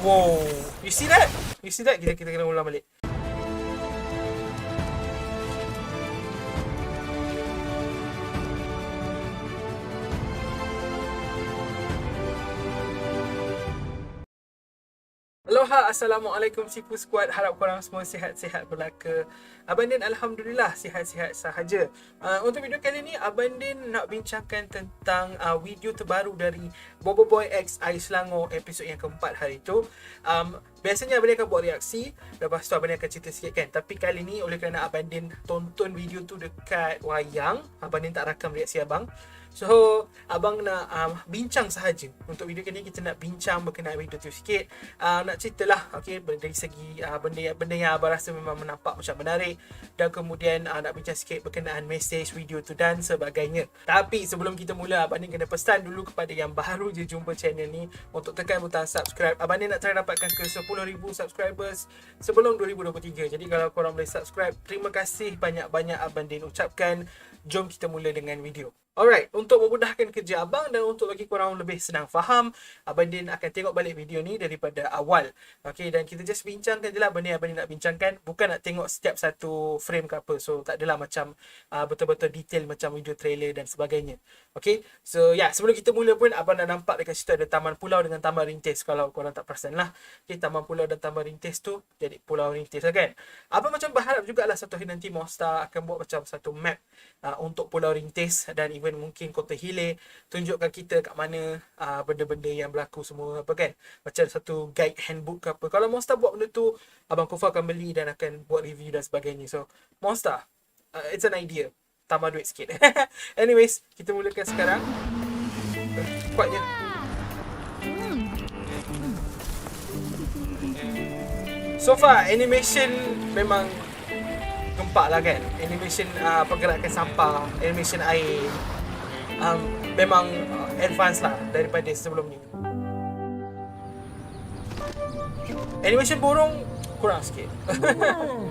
Wow. You see that? You see that? Kita kena ulang balik. Aloha, Assalamualaikum Sifu Squad. Harap korang semua sihat-sihat belaka. Abang Din Alhamdulillah sihat-sihat sahaja. Untuk video kali ni, Abang Din nak bincangkan tentang video terbaru dari Bobo Boy X Ais Selangor episod yang keempat hari tu. Biasanya Abang Din akan buat reaksi, lepas tu Abang Din akan cerita sikit kan. Tapi kali ni oleh kerana Abang Din tonton video tu dekat wayang, Abang Din tak rakam reaksi abang. So, abang nak bincang sahaja. Untuk video kali ni kita nak bincang berkenaan video tu sikit. Nak ceritalah, okay, dari segi benda yang abang rasa memang nampak macam menarik. Dan kemudian nak bincang sikit berkenaan mesej video tu dan sebagainya. Tapi sebelum kita mula, abang ni kena pesan dulu kepada yang baru je jumpa channel ni untuk tekan butang subscribe. Abang ni nak try dapatkan ke 10,000 subscribers sebelum 2023. Jadi kalau korang boleh subscribe, terima kasih banyak-banyak Abang Din ucapkan. Jom kita mula dengan video. Alright, untuk memudahkan kerja abang dan untuk bagi korang lebih senang faham, Abang Din akan tengok balik video ni daripada awal. Okay, dan kita just bincangkan je lah benda yang Abang Din nak bincangkan. Bukan nak tengok setiap satu frame ke apa. So, tak adalah macam betul-betul detail macam video trailer dan sebagainya. Okay, so sebelum kita mula pun, abang dah nampak dekat situ ada taman pulau dengan taman rintis. Kalau korang tak perasan lah. Okay, taman pulau dan taman rintis tu jadi pulau rintis lah kan. Abang macam berharap jugalah satu hari nanti Monster akan buat macam satu map untuk pulau rintis dan even mungkin Kota Hilir, tunjukkan kita kat mana benda-benda yang berlaku semua apa kan, macam satu guide handbook ke apa. Kalau Monster buat benda tu, abang Kufa akan beli dan akan buat review dan sebagainya. So Monster, it's an idea, tambah duit sikit. Anyways, kita mulakan sekarang. Kuatnya. So far animation memang gempak lah kan. Animation pergerakan sampah, animation air, memang advance lah daripada sebelum ni. Animation burung kurang sikit.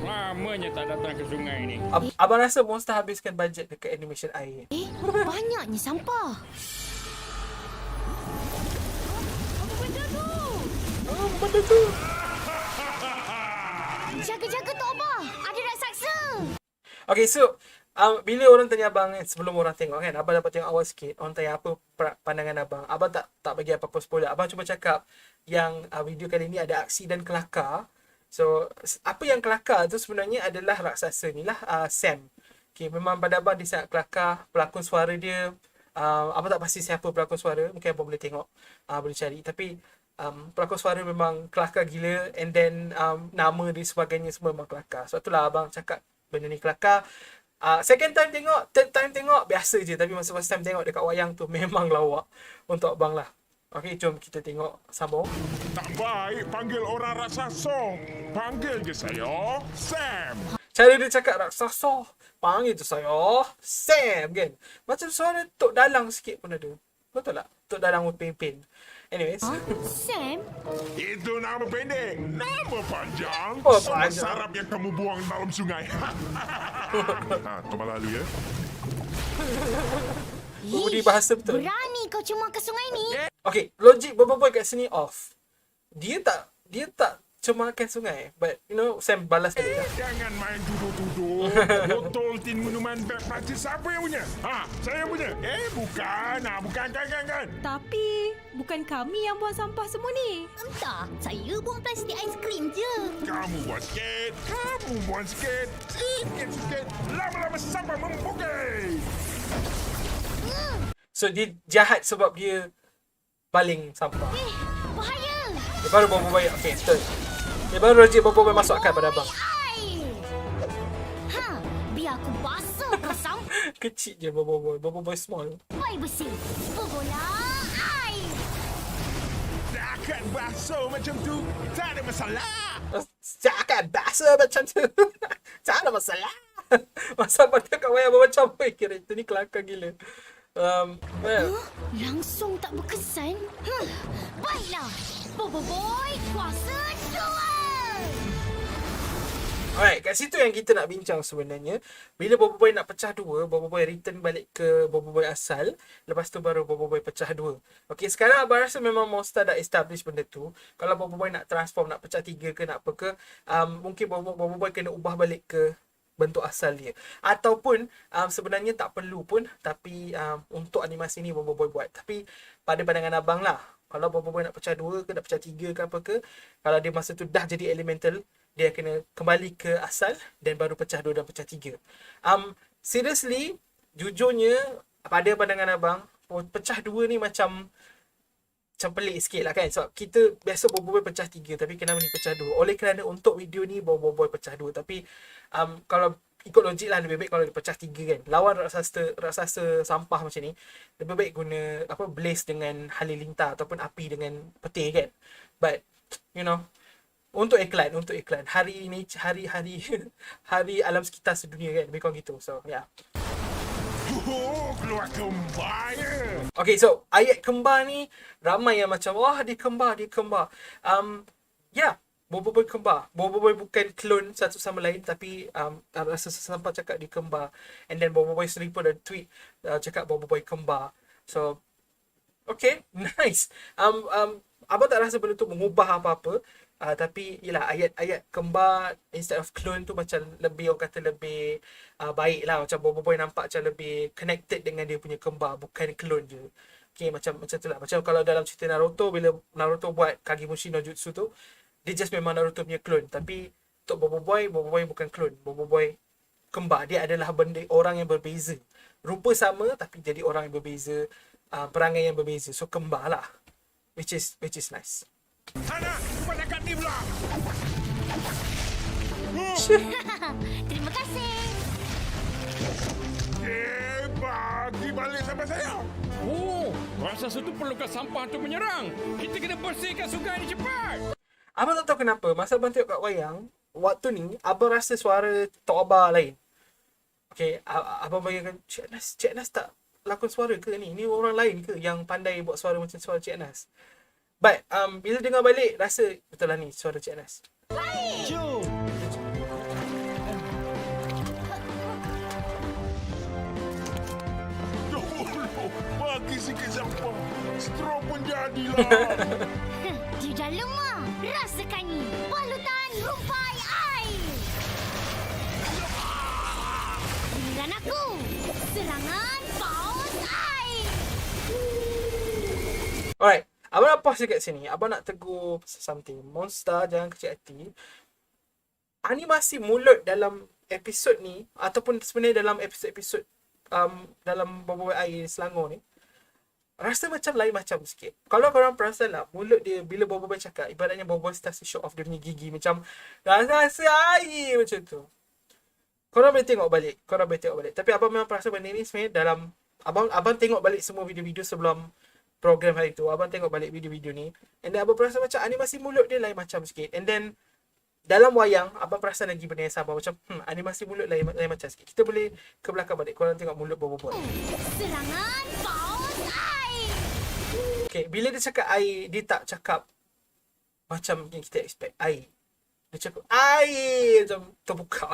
Lamanya tak datang ke sungai ni. Abang rasa Monster habiskan bajet dekat animation air. Banyaknya sampah. Apa benda tu? Benda tu. Jaga-jaga Tok Abah. Ada raksasa. Okay, so bila orang tanya abang sebelum orang tengok kan, abang dapat tengok awal sikit. Orang tanya apa pandangan abang. Abang tak bagi apa-apa spoiler. Abang cuma cakap yang video kali ni ada aksi dan kelakar. So, apa yang kelakar tu sebenarnya adalah raksasa ni lah, Sam. Okay, memang pada abang dia sangat kelakar. Pelakon suara dia, abang tak pasti siapa pelakon suara. Mungkin abang boleh tengok, boleh cari. Tapi pelakon suara memang kelakar gila. And then nama dia sebagainya semua memang kelakar. Sebab itulah abang cakap benda ni kelakar. Second time tengok, third time tengok biasa je. Tapi masa first time tengok dekat wayang tu memang lawak untuk abang lah. Okay, jom kita tengok sambung. Tak baik panggil orang raksasa. Panggil je saya Sam. Cara dia cakap raksasa, panggil tu saya Sam kan. Macam suara Tok Dalang sikit pun ada. Betul tak? Tok Dalang Upin-Ipin. Anyways. Sam? Itu nama pendek. Nama panjang. Oh, Semua panjang. sarap yang kamu buang dalam sungai. Tolong lalu ya. Budi bahasa betul. Berani kau cuma ke sungai ni? Okay, logik Bobo Boy kat sini off. Dia tak cemarkan sungai. But, you know, Sam balas kat dia. Jangan main tuduh-tuduh. Botol tin minuman beg pakcik siapa yang punya? Saya punya. Bukan. Bukan kan. Tapi, bukan kami yang buang sampah semua ni. Entah, saya buang plastik aiskrim je. Kamu buat sikit. Kamu buat sikit. Sikit. Lama-lama sampah membukit. So, dia jahat sebab dia baling sampah. Bahaya. Dia baru Bobo Boy. Okay, betul. Dia baru logik Bobo Boy masuk akal pada abang. Air. Biar aku basuh kau sampai Kecil je Bobo Boy. Bobo Boy small. bersih. Bola air. Takkan basuh macam tu. Tak ada masalah. Jangan bahasa macam tu. Tak ada masalah. Masa pada kat wayang macam apa kira itu ni kelakar gila. Langsung tak berkesan. Baiklah. Bobo Boy, kuasa 2. Alright, kat situ yang kita nak bincang sebenarnya. Bila Bobo Boy nak pecah dua, Bobo Boy return balik ke Bobo Boy asal. Lepas tu baru Bobo Boy pecah dua. Okay, sekarang abang rasa memang Monster dah establish benda tu. Kalau Bobo Boy nak transform, nak pecah tiga ke, nak apa ke, mungkin Bobo Boy kena ubah balik ke bentuk asal dia. Ataupun sebenarnya tak perlu pun, tapi untuk animasi ni Bobo Boy buat. Tapi pada pandangan abang lah, kalau Bobo Boy nak pecah dua ke, nak pecah tiga ke apa ke, kalau dia masa tu dah jadi elemental, dia kena kembali ke asal dan baru pecah dua dan pecah tiga. Seriously, jujurnya pada pandangan abang, pecah dua ni macam pelik sikit lah kan. Sebab kita biasa Bobo Boy pecah tiga, tapi kenapa ni pecah dua? Oleh kerana untuk video ni Bobo Boy pecah dua. Tapi kalau ikut logik lah, lebih baik kalau dia pecah tiga kan. Lawan raksasa sampah macam ni, lebih baik guna blaze dengan halilintar ataupun api dengan petir kan. But you know, untuk iklan hari ini, hari alam sekitar sedunia kan, lebih kurang gitu. So yeah. Oh, keluar kembar ya. Okay, so ayat kembar ni ramai yang macam wah dia kembar. Yeah, Bobo Boy kembar. Bobo Boy bukan klon satu sama lain, tapi rasa sampah cakap dia kembar. And then Bobo Boy sendiri pun ada tweet cakap Bobo Boy kembar. So okay, nice. Abang tak rasa benda tu mengubah apa-apa. Tapi yelah, ayat kembar instead of clone tu macam lebih, orang kata lebih baik lah. Macam Bobo Boy nampak macam lebih connected dengan dia punya kembar, bukan clone je. Okay, macam tu lah. Macam kalau dalam cerita Naruto, bila Naruto buat Kagemushi no Jutsu tu, dia just memang Naruto punya clone. Tapi untuk Bobo Boy bukan clone. Bobo Boy kembar. Dia adalah orang yang berbeza. Rupa sama tapi jadi orang yang berbeza, perangai yang berbeza. So kembar lah. Which is nice. Anak, kepada kat ni pula. Terima kasih. Bagi balik sampai saya. Oh, raksasa tu perlukan sampah untuk menyerang. Kita kena bersihkan sungai ni cepat. Abang tak tahu kenapa, masa abang tengok kat wayang, waktu ni abang rasa suara Tok Abah lain. Okay, abang bayangkan Cik Nas tak lakon suara ke ni? Ni orang lain ke yang pandai buat suara macam suara Cik Nas? But bila dengar balik, rasa betul lah ni suara Cik Nas. Jom. Bagi sikit sampah. Straw pun jadilah. Dia dah lemah. Rasakan ni. Balutan rumpai air. Giliran aku. Serangan paus air. Alright, abang nak pause dekat sini. Abang nak tegur something. Monster, jangan kecil hati. Animasi mulut dalam episod ni, ataupun sebenarnya dalam episod-episod dalam Bobo Boy Air Selangor ni, rasa macam lain macam sikit. Kalau korang perasan lah, mulut dia bila Bobo Boy cakap, ibaratnya Bobo Boy start to show off dia punya gigi macam rasa air macam tu. Korang boleh tengok balik. Tapi abang memang perasan benda ni sebenarnya dalam abang tengok balik semua video-video sebelum program hari tu. Abang tengok balik video-video ni, and then abang perasan macam animasi mulut dia lain macam sikit. And then dalam wayang, abang perasan lagi benda yang sama. Macam animasi mulut lain macam sikit. Kita boleh ke belakang balik, korang tengok mulut Bobo Boy. Serangan paus air. Okay, bila dia cakap air, dia tak cakap macam yang kita expect, air. Dia cakap air macam terbuka.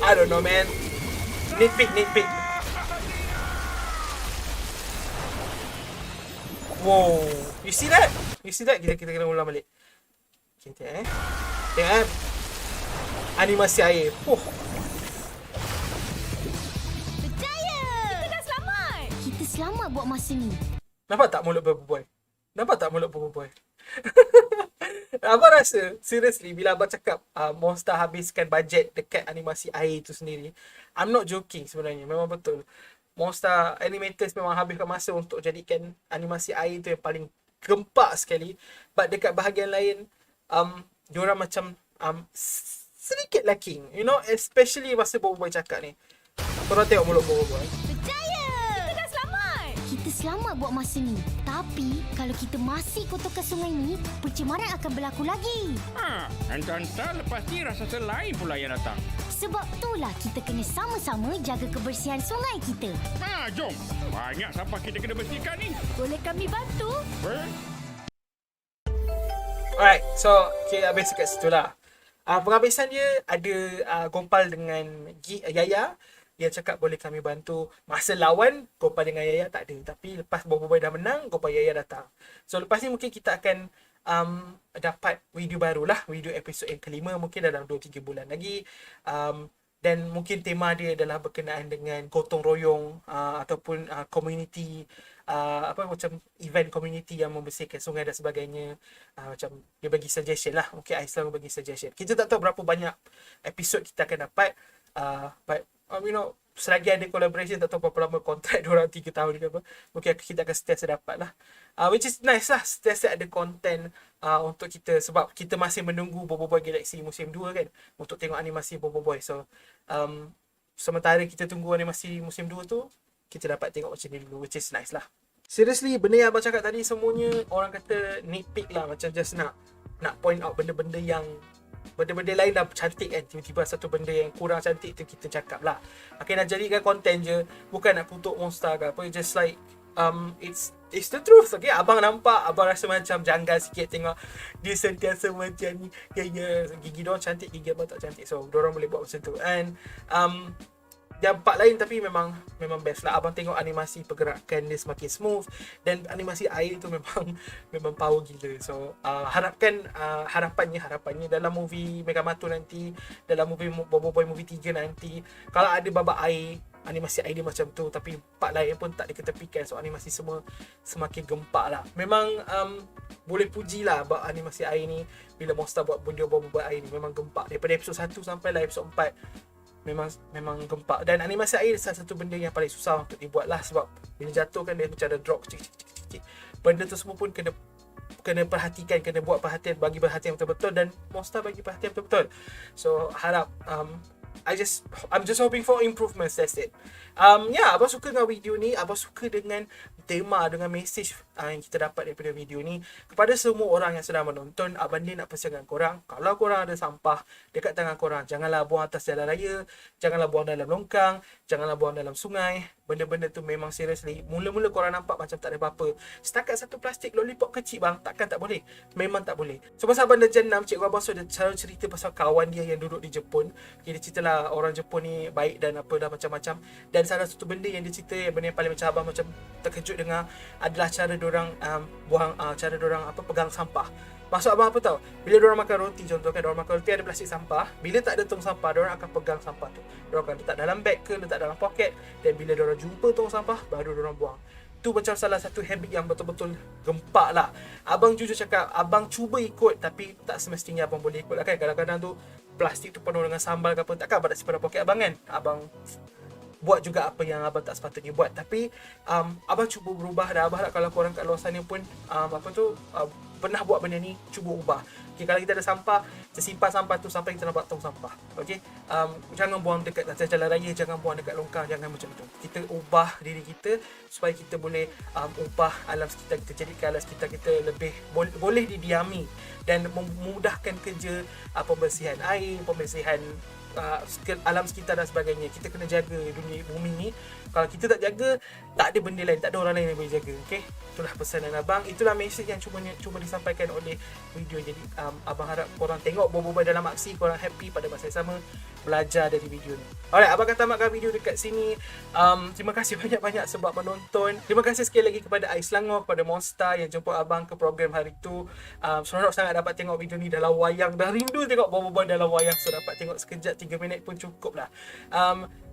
I don't know man. Nitpick. Wow, you see that? Kita kena ulang balik. Okay, tengok Tengok animasi air. Berjaya. Kita dah selamat. Kita selamat buat masa ni. Nampak tak mulut Bobo Boy? Abang rasa, seriously, bila abang cakap Monster habiskan bajet dekat animasi air tu sendiri, I'm not joking sebenarnya. Memang betul. Monster animators memang habiskan masa untuk jadikan animasi air tu yang paling gempak sekali. But dekat bahagian lain, diorang macam sedikit lacking. You know, especially masa Bobo Boy cakap ni. Korang tengok mulut Bobo Boy. Berjaya. Kita dah selamat. Kita selamat buat masa ni. Tapi, kalau kita masih kotorkan sungai ni, pencemaran akan berlaku lagi. Entah-entah lepas ni raksasa lain pula yang datang. Sebab itulah kita kena sama-sama jaga kebersihan sungai kita. Jom. Banyak sampah kita kena bersihkan ni. Boleh kami bantu? Eh? Alright, so okay, habis kat situ lah. Penghabisan dia ada gompal dengan Yaya. Dia cakap boleh kami bantu. Masa lawan, gompal dengan Yaya tak ada. Tapi lepas Boboiboy dah menang, gompal Yaya datang. So lepas ni mungkin kita akan dapat video baru lah. Video episod yang kelima mungkin dalam 2-3 bulan lagi. Dan mungkin tema dia adalah berkenaan dengan gotong royong ataupun community macam event community yang membersihkan sungai dan sebagainya. Macam dia bagi suggestion lah. Mungkin Ais selalu bagi suggestion. Kita tak tahu berapa banyak episod kita akan dapat. But selagi ada collaboration, tak tahu berapa lama kontrak diorang 3 tahun ke apa. Mungkin kita akan sentiasa dapat lah. Which is nice lah. Sentiasa ada content untuk kita. Sebab kita masih menunggu Boboiboy Galaxy musim 2 kan. Untuk tengok animasi Boboiboy. So, sementara kita tunggu animasi musim 2 tu, kita dapat tengok macam ni dulu. Which is nice lah. Seriously, benda yang abang cakap tadi semuanya orang kata nitpick lah. Macam just nak point out benda-benda lain dah cantik kan. Tiba-tiba satu benda yang kurang cantik tu kita cakap lah. Okay, nak jadikan konten je. Bukan nak kutuk monster ke apa. Just like it's the truth. Okay, abang nampak, abang rasa macam janggal sikit tengok dia sentiasa macam ni. Ya, gigi diorang cantik, gigi abang tak cantik. So diorang boleh buat macam tu. And yang part lain tapi memang best lah. Abang tengok animasi pergerakan dia semakin smooth. Dan animasi air tu memang power gila. So harapannya dalam movie Megamatu nanti, dalam movie Boboiboy movie 3 nanti, kalau ada babak air, animasi air dia macam tu, tapi part lain pun tak diketepikan. So animasi semua semakin gempak lah. Memang boleh puji lah buat animasi air ni. Bila Monster buat benda Boboiboy air ni memang gempak. Daripada episod 1 sampai lah episod 4 memang gempak. Dan animasi air salah satu benda yang paling susah untuk dibuat lah. Sebab bila jatuh kan dia macam ada drop kecil. Benda tu semua pun kena perhatikan, kena buat perhatian, bagi perhatian betul-betul. Dan Monster bagi perhatian betul-betul. So harap I'm just hoping for improvements. That's it. Abang suka dengan video ni. Abang suka dengan tema, dengan message yang kita dapat daripada video ni. Kepada semua orang yang sedang menonton, abang ni nak pesan dengan korang, kalau korang ada sampah dekat tangan korang, janganlah buang atas jalan raya, janganlah buang dalam longkang, janganlah buang dalam sungai. Benda-benda tu memang seriously, mula-mula korang nampak macam tak ada apa-apa. Setakat satu plastik lollipop kecil bang, takkan tak boleh? Memang tak boleh. So pasal abang darjah 6, cikgu abang dia selalu cerita pasal kawan dia yang duduk di Jepun. Dia cerita lah orang Jepun ni baik dan apa dah macam-macam. Dan salah satu benda yang dia cerita, yang benda yang paling macam abang macam terkejut dengar, adalah cara diorang cara diorang pegang sampah. Maksud abang apa tau? Bila diorang makan roti, contoh kan, diorang makan roti ada plastik sampah. Bila tak ada tong sampah, diorang akan pegang sampah tu. Diorang akan letak dalam beg ke, letak dalam poket. Dan bila diorang jumpa tong sampah, baru diorang buang. Tu macam salah satu habit yang betul-betul gempak lah. Abang jujur cakap, abang cuba ikut, tapi tak semestinya abang boleh ikut lah kan. Kadang-kadang tu plastik tu penuh dengan sambal ke apa, takkan abang nak simpan dalam poket abang kan. Abang buat juga apa yang abang tak sepatutnya buat. Tapi abang cuba berubah dah. Abang nak kalau korang kat luar sana pun pernah buat benda ni, cuba ubah. Okay, kalau kita ada sampah, kita simpan sampah tu sampai kita nak buat tong sampah. Okay, jangan buang dekat atas jalan raya, jangan buang dekat longkang, jangan macam tu. Kita ubah diri kita supaya kita boleh ubah alam sekitar kita, jadikan alam sekitar kita lebih boleh didiami dan memudahkan kerja pembersihan air, pembersihan alam sekitar dan sebagainya. Kita kena jaga dunia bumi ni. Kalau kita tak jaga, tak ada benda lain, tak ada orang lain yang boleh jaga. Okay, itulah pesanan abang, itulah message yang cuma disampaikan oleh video. Jadi abang harap korang tengok Boboiboy dalam aksi, korang happy, pada masa yang sama belajar dari video ni. Alright, abang akan tamatkan video dekat sini. Terima kasih banyak-banyak sebab menonton. Terima kasih sekali lagi kepada Ais Selangor, kepada Monster yang jemput abang ke program hari tu. Seronok sangat dapat tengok video ni dalam wayang. Dah rindu tengok Boboiboy dalam wayang. So dapat tengok sekejap 3 minit pun cukup lah.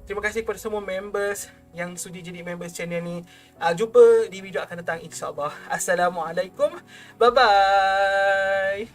Terima kasih kepada semua members yang sudi jadi members channel ni. Jumpa di video akan datang insyaAllah. Assalamualaikum. Bye-bye.